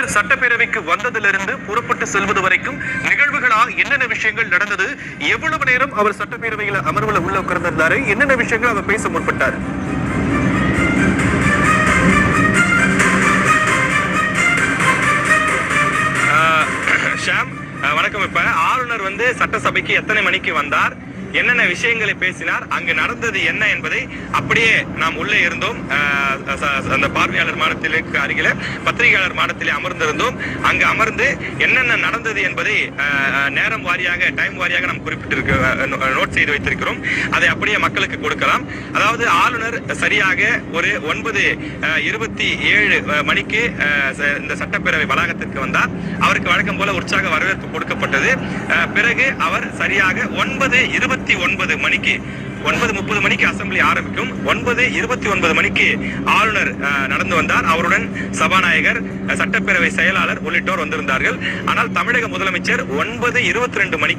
ஆளுநர் சட்டப்பேரவைக்கு வந்ததிலிருந்து புறப்பட்டு செல்வது வரைக்கும் நிகழ்வுகளா என்னென்ன விஷயங்கள் நடந்தது, எவ்வளவு நேரம் அவர் சட்டப்பேரவையில அமர்வுல உள்ள உட்கார்ந்திருந்தாரு, என்னென்ன விஷயங்கள் அவர் பேச முற்பட்டாரு? ஷாம், வணக்கம். இப்ப ஆளுநர் சட்டசபைக்கு எத்தனை மணிக்கு வந்தார், என்னென்ன விஷயங்களை பேசினார், அங்கு நடந்தது என்ன என்பதை அப்படியே நாம் உள்ளே இருந்தோம். அந்த பார்வையாளர் மாடத்திற்கு அருகில பத்திரிகையாளர் மாடத்திலே அமர்ந்திருந்தோம். அங்கு அமர்ந்து என்னென்ன நடந்தது என்பதை நேரம் வாரியாக, டைம் வாரியாக நாம் நோட் செய்து வைத்திருக்கிறோம். அதை அப்படியே மக்களுக்கு கொடுக்கலாம். அதாவது ஆளுநர் சரியாக ஒரு 9:27 மணிக்கு இந்த சட்டப்பேரவை வளாகத்திற்கு வந்தார். அவருக்கு வழக்கம் போல உற்சாக வரவேற்பு கொடுக்கப்பட்டது. பிறகு அவர் சரியாக 9:29 மணிக்கு, 9:30 மணிக்கு அசெம்பிளி ஆரம்பிக்கும், 9:29 மணிக்கு ஆளுநர் நடந்து வந்தார். அவருடன் சபாநாயகர், சட்டப்பேரவை செயலாளர் உள்ளிட்டோர் வந்திருந்தார்கள். ஆனால் தமிழக முதலமைச்சர் 9:22 மணிக்கு